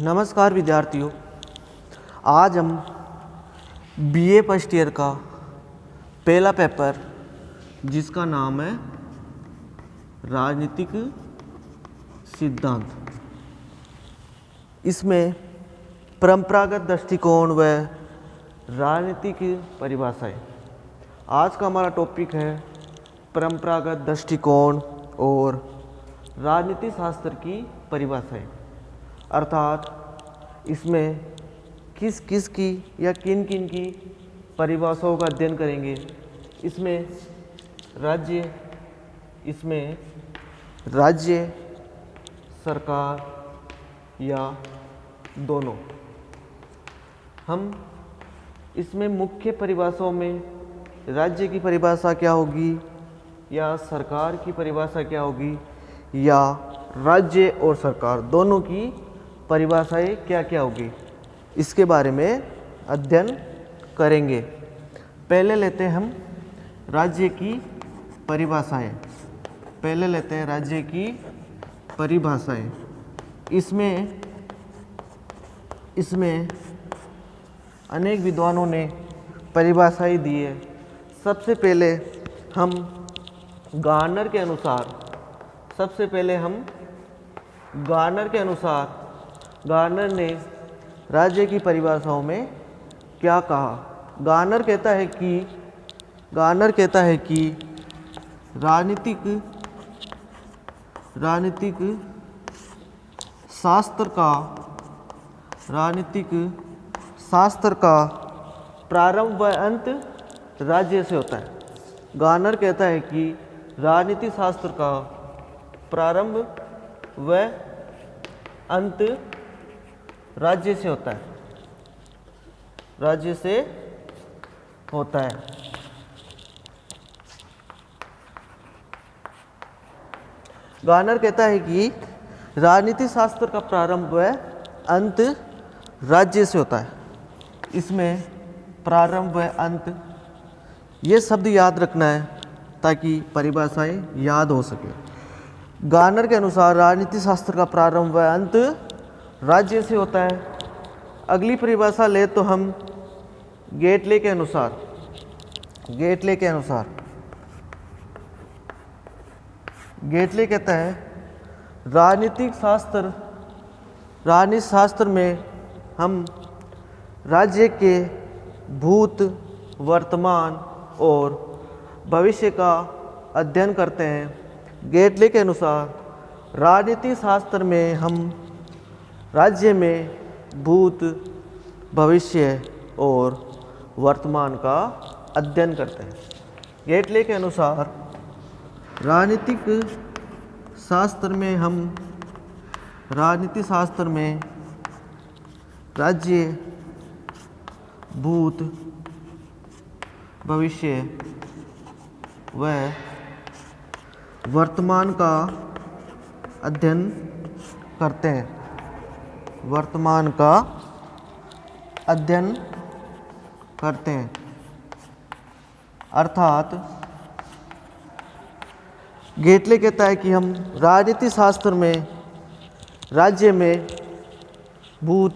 नमस्कार विद्यार्थियों, आज हम बीए फर्स्ट ईयर का पहला पेपर जिसका नाम है राजनीतिक सिद्धांत, इसमें परंपरागत दृष्टिकोण व राजनीतिक परिभाषाएं। आज का हमारा टॉपिक है परंपरागत दृष्टिकोण और राजनीति शास्त्र की परिभाषाएं, अर्थात इसमें किस किस की या किन किन की परिभाषाओं का अध्ययन करेंगे। इसमें राज्य, सरकार या दोनों। हम इसमें मुख्य परिभाषाओं में राज्य की परिभाषा क्या होगी या सरकार की परिभाषा क्या होगी या राज्य और सरकार दोनों की परिभाषाएं क्या क्या होगी, इसके बारे में अध्ययन करेंगे। पहले लेते हैं हम राज्य की परिभाषाएं। इसमें अनेक विद्वानों ने परिभाषाएं दी है। सबसे पहले हम गार्नर के अनुसार गार्नर ने राज्य की परिभाषाओं में क्या कहा। गार्नर कहता है कि राजनीतिक शास्त्र का प्रारंभ व अंत राज्य से होता है। गार्नर कहता है कि राजनीति शास्त्र का प्रारंभ व अंत राज्य से होता है। गार्नर कहता है कि राजनीति शास्त्र का प्रारंभ व अंत राज्य से होता है। इसमें प्रारंभ व अंत ये शब्द याद रखना है ताकि परिभाषाएं याद हो सके। गार्नर के अनुसार राजनीति शास्त्र का प्रारंभ व अंत राज्य से होता है। अगली परिभाषा ले तो हम गेटले के अनुसार गेटले कहता है राजनीति शास्त्र में हम राज्य के भूत, वर्तमान और भविष्य का अध्ययन करते हैं। गेटले के अनुसार राजनीति शास्त्र में हम राज्य में भूत, भविष्य और वर्तमान का अध्ययन करते हैं। गेटले के अनुसार राजनीतिक शास्त्र में राज्य, भूत, भविष्य व वर्तमान का अध्ययन करते हैं। अर्थात गेटले कहता है कि हम राजनीति शास्त्र में राज्य में भूत,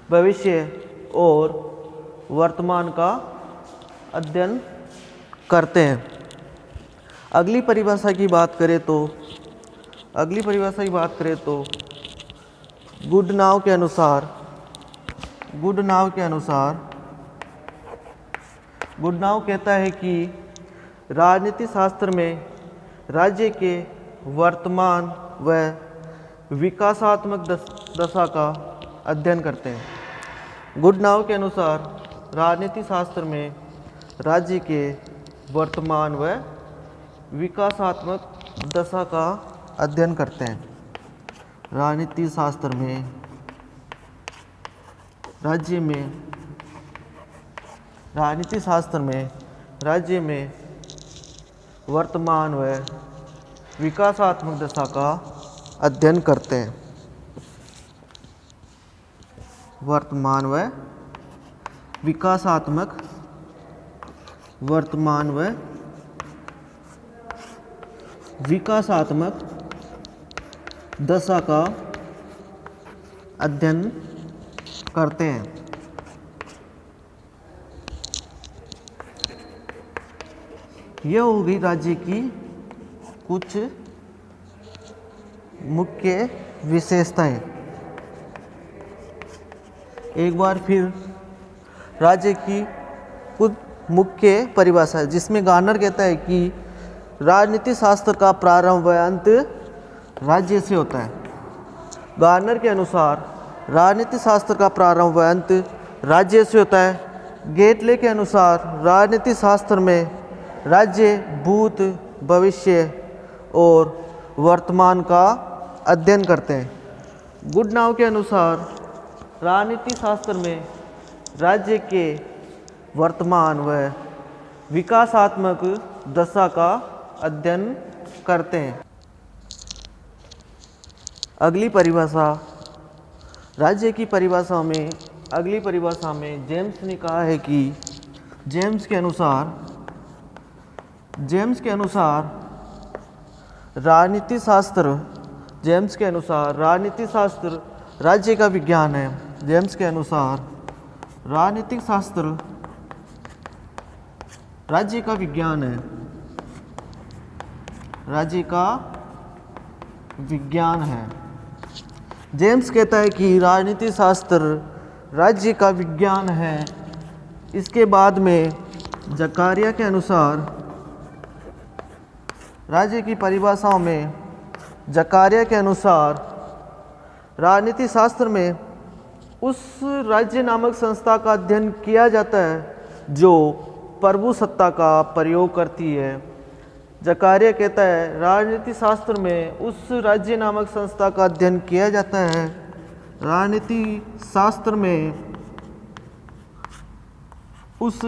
भविष्य और वर्तमान का अध्ययन करते हैं। अगली परिभाषा की बात करें तो गुडनाव के अनुसार कहता है कि राजनीति शास्त्र में राज्य के वर्तमान व विकासात्मक दशा का अध्ययन करते हैं। गुडनाव के अनुसार राजनीति शास्त्र में राज्य के वर्तमान व विकासात्मक दशा का अध्ययन करते हैं। राजनीति शास्त्र में राज्य में वर्तमान व विकासात्मक दशा का अध्ययन करते हैं। वर्तमान व विकासात्मक दशा का अध्ययन करते हैं। यह होगी राज्य की कुछ मुख्य विशेषताएं। एक बार फिर राज्य की कुछ मुख्य परिभाषा, जिसमें गार्नर कहता है कि राजनीति शास्त्र का प्रारंभ व अंत राज्य से होता है। गार्नर के अनुसार राजनीति शास्त्र का प्रारंभ व अंत राज्य से होता है। गेटले के अनुसार राजनीति शास्त्र में राज्य भूत, भविष्य और वर्तमान का अध्ययन करते हैं। गुडनाव के अनुसार राजनीति शास्त्र में राज्य के वर्तमान व विकासात्मक दशा का अध्ययन करते हैं। अगली परिभाषा, राज्य की परिभाषा में अगली परिभाषा में जेम्स ने कहा है कि जेम्स के अनुसार राजनीति शास्त्र राज्य का विज्ञान है। जेम्स के अनुसार राजनीतिक शास्त्र राज्य का विज्ञान है, राज्य का विज्ञान है। जेम्स कहता है कि राजनीति शास्त्र राज्य का विज्ञान है। इसके बाद में जकारिया के अनुसार राज्य की परिभाषाओं में जकारिया के अनुसार राजनीति शास्त्र में उस राज्य नामक संस्था का अध्ययन किया जाता है जो प्रभु सत्ता का प्रयोग करती है। जकारिया कहता है राजनीति शास्त्र में उस राज्य नामक संस्था का अध्ययन किया जाता है। राजनीति शास्त्र में उस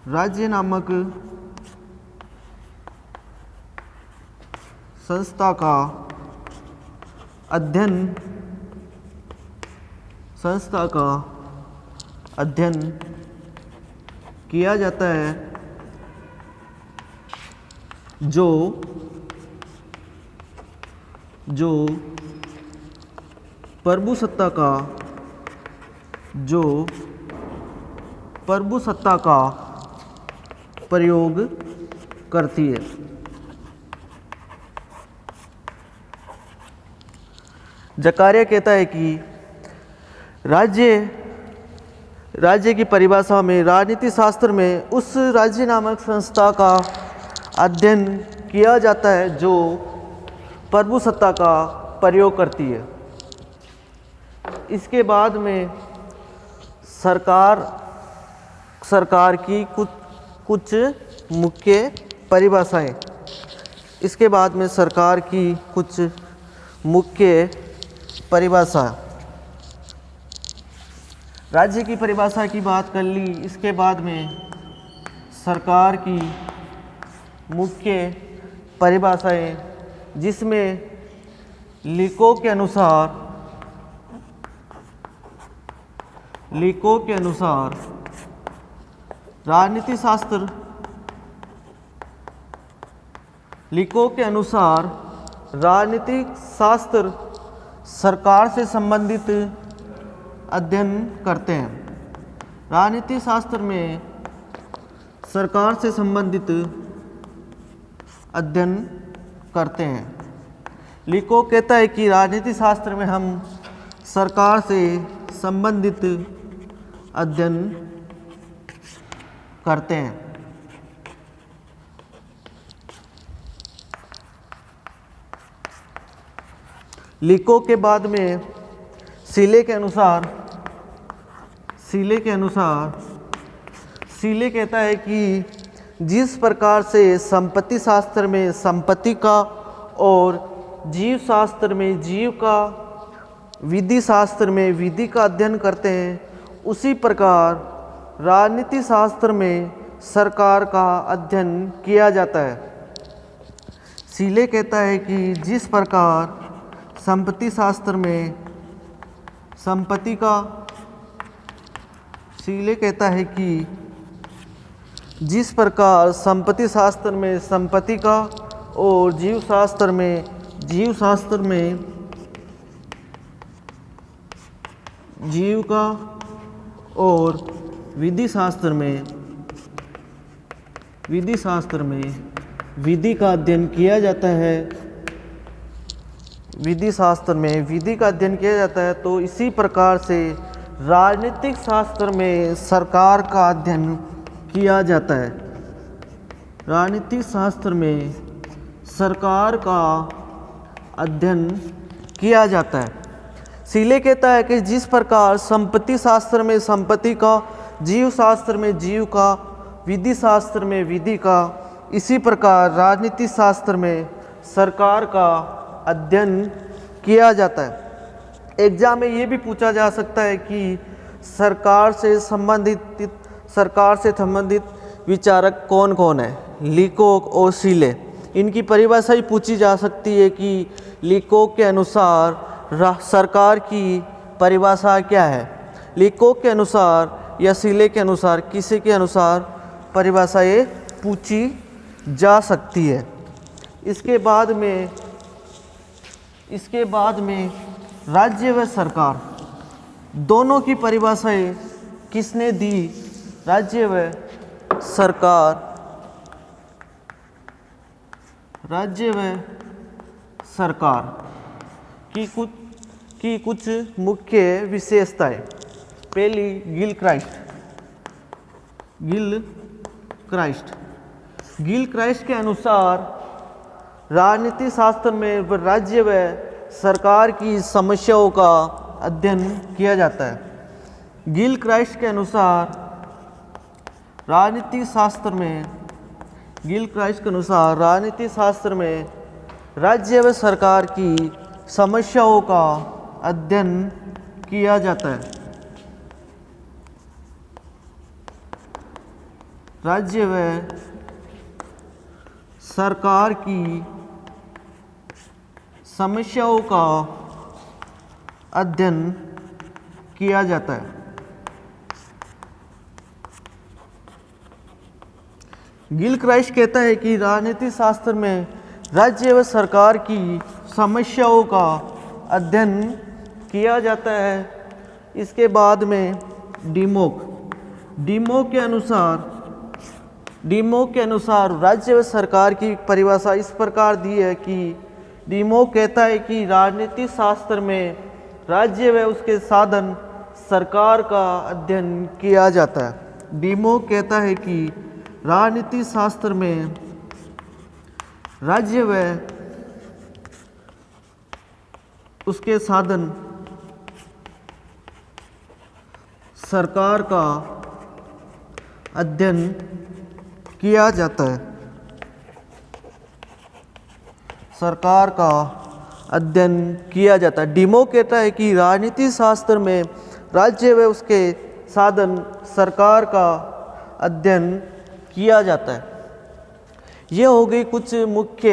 राज्य नामक संस्था का अध्ययन किया जाता है जो प्रभु सत्ता का प्रयोग करती है। जकारिया कहता है कि राज्य की परिभाषा में राजनीति शास्त्र में उस राज्य नामक संस्था का अध्ययन किया जाता है जो प्रभु सत्ता का प्रयोग करती है। इसके बाद में सरकार की कुछ मुख्य परिभाषाएं। इसके बाद में सरकार की कुछ मुख्य परिभाषा। राज्य की परिभाषा की बात कर ली। इसके बाद में सरकार की मुख्य परिभाषाएं, जिसमें लिको के अनुसार राजनीति शास्त्र राजनीतिक शास्त्र सरकार से संबंधित अध्ययन करते हैं। राजनीति शास्त्र में सरकार से संबंधित अध्ययन करते हैं। लिको कहता है कि राजनीति शास्त्र में हम सरकार से संबंधित अध्ययन करते हैं। लिको के बाद में सीले कहता है कि जिस प्रकार से संपत्ति शास्त्र में संपत्ति का और जीव शास्त्र में जीव का, विधि शास्त्र में विधि का अध्ययन करते हैं, उसी प्रकार राजनीति शास्त्र में सरकार का अध्ययन किया जाता है। सीले कहता है कि जिस प्रकार संपत्ति शास्त्र में संपत्ति का, सीले कहता है कि जिस प्रकार संपत्ति शास्त्र में संपत्ति का और जीव शास्त्र में जीविका और विधि शास्त्र में विधि का अध्ययन किया जाता है। विधि शास्त्र में विधि का अध्ययन किया जाता है। तो इसी प्रकार से राजनीतिक शास्त्र में सरकार का अध्ययन किया जाता है। राजनीतिक शास्त्र में सरकार का अध्ययन किया जाता है। सीले कहता है कि जिस प्रकार संपत्ति शास्त्र में संपत्ति का, जीव शास्त्र में जीव का, विधि शास्त्र में विधि का, इसी प्रकार राजनीतिक शास्त्र में सरकार का अध्ययन किया जाता है। एग्जाम में ये भी पूछा जा सकता है कि सरकार से संबंधित विचारक कौन कौन है। लीकोक और सीले, इनकी परिभाषा ही पूछी जा सकती है कि लीकोक के अनुसार सरकार की परिभाषा क्या है। लीकोक के अनुसार या सीले के अनुसार, किसी के अनुसार परिभाषा ये पूछी जा सकती है। इसके बाद में राज्य व सरकार दोनों की परिभाषाएं किसने दी। राज्य व सरकार की कुछ मुख्य विशेषताएं। पहली, गिलक्राइस्ट के अनुसार राजनीतिक शास्त्र में राज्य व सरकार की समस्याओं का अध्ययन किया जाता है। गिलक्राइस्ट के अनुसार राजनीतिक शास्त्र में राज्य व सरकार की समस्याओं का अध्ययन किया जाता है। राज्य व सरकार की समस्याओं का अध्ययन किया जाता है। गिलक्राइस्ट कहता है कि राजनीतिक शास्त्र में राज्य व सरकार की समस्याओं का अध्ययन किया जाता है। इसके बाद में डीमोक के अनुसार राज्य व सरकार की परिभाषा इस प्रकार दी है कि डीमोक कहता है कि राजनीतिक शास्त्र में राज्य व उसके साधन सरकार का अध्ययन किया जाता है। डीमोक कहता है कि राजनीतिक शास्त्र में राज्य व उसके साधन सरकार का अध्ययन किया जाता है। सरकार का अध्ययन किया जाता है। डीमोक कहता है कि राजनीतिक शास्त्र में राज्य व उसके साधन सरकार का अध्ययन किया जाता है। ये हो गई कुछ मुख्य